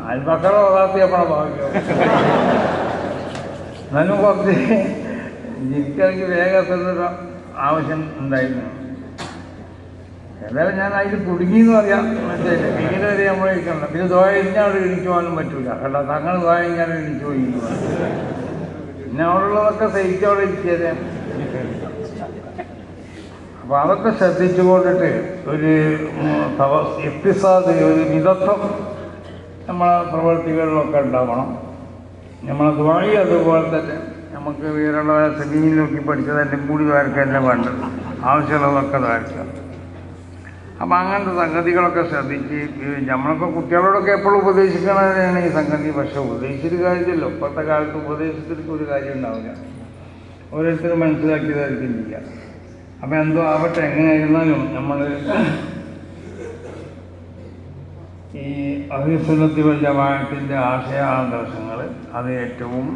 അയൽപക്കളെ വളർത്തി നമ്മളെ ഭാഗ്യം. എന്നാലും കുറച്ച് ജിക്കഎനിക്ക് വേഗത്തിലൊരു ആവശ്യം ഉണ്ടായിരുന്നു. ഏതായാലും ഞാൻ അതിൽ കുടുങ്ങിയെന്ന് പറയാം. മനസ്സിലായില്ലേ? ഇങ്ങനെ വരെ നമ്മൾ ഇരിക്കണം. പിന്നെ ദ്വായ കഴിഞ്ഞാൽ അവിടെ ഇടിച്ചു പോകാനും പറ്റൂല. കേട്ടോ, തങ്ങൾ ദ്വായ കഴിഞ്ഞാൽ ഇടിച്ചു പോയി. പിന്നെ അവിടെയുള്ളതൊക്കെ സഹിച്ച് അവിടെ ഇരിക്കരുത്. അപ്പോൾ അതൊക്കെ ശ്രദ്ധിച്ചുകൊണ്ടിട്ട് ഒരു എക്തിസാദ്, ഒരു മിതത്വം നമ്മളെ പ്രവൃത്തികളിലൊക്കെ ഉണ്ടാവണം. നമ്മളെ ദ്വായി അതുപോലെ തന്നെ നമുക്ക് വേറെയുള്ള സെമീനിൽ നോക്കി പഠിച്ചതെല്ലാം കൂടി ദ്വാരക്കല്ല വേണ്ടത്. ആവശ്യമുള്ളതൊക്കെ ദ്വാരക്കുക. അപ്പം അങ്ങനത്തെ സംഗതികളൊക്കെ ശ്രദ്ധിച്ച് നമ്മളൊക്കെ കുട്ടികളോടൊക്കെ എപ്പോഴും ഉപദേശിക്കണതാണ് ഈ സംഗതി. പക്ഷെ ഉപദേശിച്ചിട്ട് കാര്യമില്ലല്ലോ. ഇപ്പോഴത്തെ കാലത്ത് ഉപദേശത്തിലേക്ക് ഒരു കാര്യം ഉണ്ടാവില്ല. ഓരോരുത്തരും മനസ്സിലാക്കിയതായിരിക്കും ചെയ്യുക. അപ്പം എന്തോ ആവട്ടെ, എങ്ങനെയായിരുന്നാലും നമ്മൾ ഈ അഹ്ലുസുന്നത്തി വൽ ജമാഅത്തിൻ്റെ ആശയാദർശങ്ങൾ അത് ഏറ്റവും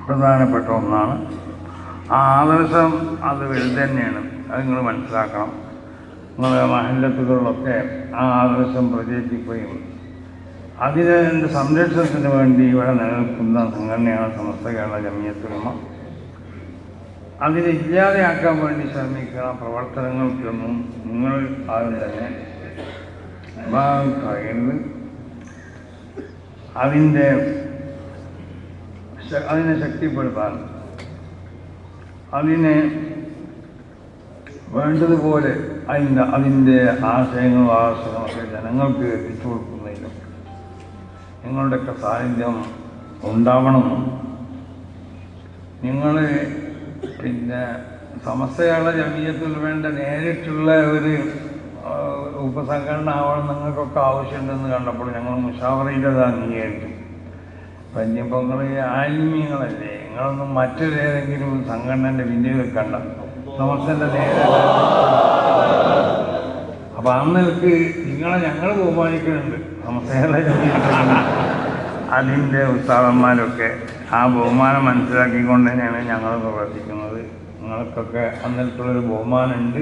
പ്രധാനപ്പെട്ട ഒന്നാണ്. ആ ആദർശം അത് വലുത് തന്നെയാണ്. അത് നിങ്ങൾ മനസ്സിലാക്കണം. നിങ്ങളുടെ മഹല്ലത്തുകളിലൊക്കെ ആ ആദർശം പ്രചരിപ്പിക്കുകയും അതിൻ്റെ സംരക്ഷണത്തിന് വേണ്ടി ഇവിടെ നിലനിൽക്കുന്ന സംഘടനയാണ് സമസ്ത കേരള ജമിയത്തുൽ ഉലമ. അതിനെ ഇല്ലാതെയാക്കാൻ വേണ്ടി ശ്രമിക്കുന്ന പ്രവർത്തനങ്ങൾക്കൊന്നും നിങ്ങൾ ആരും തന്നെ ഭാഗമാകരുത്. അതിനെ ശക്തിപ്പെടുത്താൻ, അതിനെ വേണ്ടതുപോലെ അതിൻ്റെ ആശയങ്ങളും ആദർശങ്ങളൊക്കെ ജനങ്ങൾക്ക് എത്തിച്ചു കൊടുക്കുന്നതിലും നിങ്ങളുടെയൊക്കെ സാന്നിധ്യം ഉണ്ടാവണമെന്നും നിങ്ങൾ പിന്നെ സമസ്തയുള്ള ജമിയത്തുൽ ഉലമയുടെ നേരിട്ടുള്ള ഒരു ഉപസംഘടന ആവണം നിങ്ങൾക്കൊക്കെ ആവശ്യമുണ്ടെന്ന് കണ്ടപ്പോൾ ഞങ്ങൾ മുഷാവറയിലത് അംഗീകരിച്ചു. ഇനിയിപ്പോൾ നിങ്ങൾ ആത്മീയങ്ങളല്ലേ, നിങ്ങളൊന്നും മറ്റൊരേതെങ്കിലും സംഘടനൻ്റെ പിന്നിൽ വെക്കണ്ട, സമസ്തൻ്റെ നേരെ. അപ്പം അന്നേക്ക് നിങ്ങളെ ഞങ്ങൾ ബഹുമാനിക്കുന്നുണ്ട്. സമസ്തയുടെ അതിൻ്റെ ഉസ്താദന്മാരൊക്കെ ആ ബഹുമാനം മനസ്സിലാക്കിക്കൊണ്ട് തന്നെയാണ് ഞങ്ങൾ പ്രവർത്തിക്കുന്നത്. നിങ്ങൾക്കൊക്കെ അന്നേരത്തുള്ളൊരു ബഹുമാനമുണ്ട്.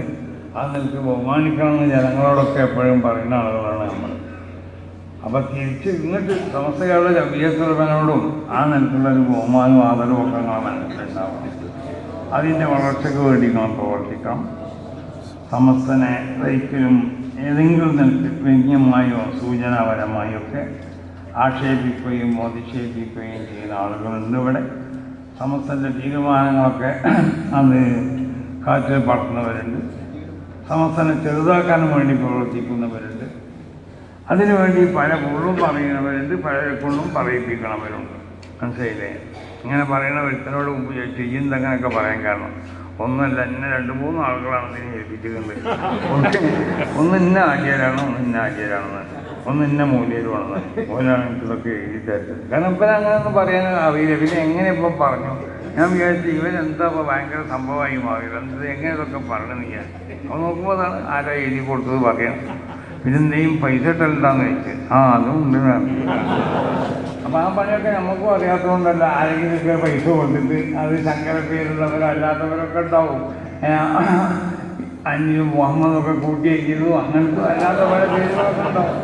ആ നിലക്ക് ബഹുമാനിക്കണമെന്ന് ജനങ്ങളോടൊക്കെ എപ്പോഴും പറയുന്ന ആളുകളാണ് നമ്മൾ. അപ്പം തിരിച്ച് ഇങ്ങോട്ട് സമസ്തകളുടെ ജമിയത്തുൽ ഉലമയോടും ആ നിലക്കുള്ളൊരു ബഹുമാനവും ആദരവും ഒക്കെ നിങ്ങൾ മനസ്സിലുണ്ടാവണം. അതിൻ്റെ വളർച്ചയ്ക്ക് വേണ്ടി നമ്മൾ പ്രവർത്തിക്കണം. സമസ്തനെ ഒരിക്കലും ഏതെങ്കിലും നിലക്ക് വ്യംഗ്യമായോ സൂചനാപരമായോ ഒക്കെ ആക്ഷേപിക്കുകയും അധിക്ഷേപിക്കുകയും ചെയ്യുന്ന ആളുകളുണ്ട് ഇവിടെ. സമസ്തൻ്റെ തീരുമാനങ്ങളൊക്കെ അത് കാറ്റിൽ പറത്തുന്നവരുണ്ട്. സമസ്തനെ ചെറുതാക്കാനും വേണ്ടി പ്രവർത്തിക്കുന്നവരുണ്ട്. അതിനുവേണ്ടി പല പൊള്ളും പറയുന്നവരുണ്ട്, പലരെ കൊണ്ടും പറയിപ്പിക്കണവരുണ്ട്. മനസ്സിലായില്ലേ? ഇങ്ങനെ പറയുന്ന വ്യക്തിനോട് മുമ്പ് ചെയ്യുന്നതങ്ങനെയൊക്കെ പറയാൻ കാരണം ഒന്നല്ല, ഇന്ന 2-3 ആളുകളാണ് ഇതിനെ ഏൽപ്പിച്ചിട്ടുണ്ട്. ഒന്ന് ഇന്ന ആചാരാണ്, ഒന്ന് ഇന്ന ആചാരാണെന്ന്, ഒന്ന് ഇന്ന മൂല്യരുമാണെന്ന്. ഓലാണ് എനിക്കിതൊക്കെ എഴുതി തരുന്നത്. കാരണം ഇപ്പം അങ്ങനെയൊന്നും പറയാൻ അറിയില്ല. പിന്നെ എങ്ങനെ ഇപ്പം പറഞ്ഞു? ഞാൻ വിചാരിച്ചു ഇവരെന്താ ഇപ്പോൾ ഭയങ്കര സംഭവമായി മാറിയത്, എന്തത് എങ്ങനെ ഇതൊക്കെ പറയണമെന്ന് ഞാൻ അപ്പോൾ നോക്കുമ്പോൾ അതാണ് ആരാ എഴുതി കൊടുത്തത് പറയാം. പിന്നെ എന്തെങ്കിലും പൈസ ഇട്ടല്ലെന്താന്ന് ചോദിച്ചു. അതും ഉണ്ട്. അപ്പം ആ പണിയൊക്കെ നമുക്കും അറിയാത്തതുകൊണ്ടല്ല. ആരെങ്കിലുമൊക്കെ പൈസ കൊടുത്തിട്ട് അത് ശങ്കര പേരുള്ളവരോ അല്ലാത്തവരൊക്കെ ഉണ്ടാവും. അന്യം മുഹമ്മദൊക്കെ കൂട്ടിയിരിക്കുന്നു, അങ്ങനത്തെ അല്ലാത്ത പല പേരുകളൊക്കെ ഉണ്ടാവും.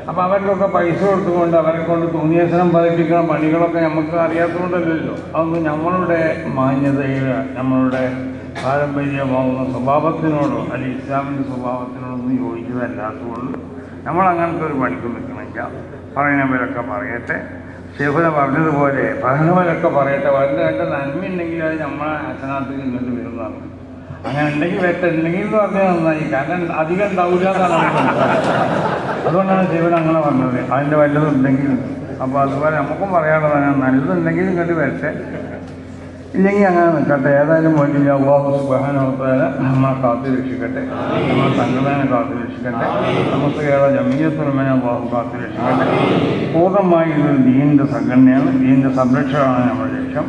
അപ്പം അവർക്കൊക്കെ പൈസ കൊടുത്തുകൊണ്ട് അവരെ കൊണ്ട് തോന്നിയസനം പതിപ്പിക്കുന്ന പണികളൊക്കെ നമുക്ക് അറിയാത്തതുകൊണ്ടല്ലല്ലോ. അതൊന്നും നമ്മളുടെ മാന്യതയിലോ നമ്മളുടെ പാരമ്പര്യമാവുന്ന സ്വഭാവത്തിനോടോ അല്ലെങ്കിൽ ഇസ്ലാമിൻ്റെ സ്വഭാവത്തിനോടൊന്നും യോജിച്ചതല്ലാത്തതുകൊണ്ട് നമ്മളങ്ങനത്തെ ഒരു പണിക്ക് നിൽക്കണമെങ്കിൽ പറയുന്നവരൊക്കെ പറയട്ടെ. ഷെയ്ഖുന പറഞ്ഞതുപോലെ പറയുന്നവരൊക്കെ പറയട്ടെ. വളരെ നന്മയുണ്ടെങ്കിൽ അത് നമ്മളെ ഹസനാത്തിൽ ഇങ്ങോട്ട് വരുന്നതാണ്. അങ്ങനെ ഉണ്ടെങ്കിൽ വെട്ടുണ്ടെങ്കിൽ എന്ന് പറഞ്ഞാൽ നന്നായി. കാരണം അധികം ഉണ്ടാവില്ല എന്നാണ്. അതുകൊണ്ടാണ് ഷെയ്ഖുന അങ്ങനെ പറഞ്ഞത്. അതിൻ്റെ വല്ലതുണ്ടെങ്കിൽ. അപ്പോൾ അതുപോലെ നമുക്കും പറയാനുള്ളതാണ്, നല്ലതുണ്ടെങ്കിൽ ഇങ്ങോട്ട് വരട്ടെ, ഇല്ലെങ്കിൽ അങ്ങനെ നിൽക്കട്ടെ. ഏതായാലും വേണ്ടില്ല. അല്ലാഹു സുബ്ഹാനഹു വ തആല നമ്മളെ കാത്തു രക്ഷിക്കട്ടെ, നമ്മളെ സംഘടനയെ കാത്തു രക്ഷിക്കട്ടെ, സമസ്ത കേരള ജമിയത്തുൽ ഉലമയെ അല്ലാഹു കാത്തു രക്ഷിക്കട്ടെ. പൂർണ്ണമായി ഇതൊരു ദീനിൻ്റെ സംഘടനയാണ്, ദീനിൻ്റെ സംരക്ഷണമാണ് നമ്മുടെ ലക്ഷ്യം.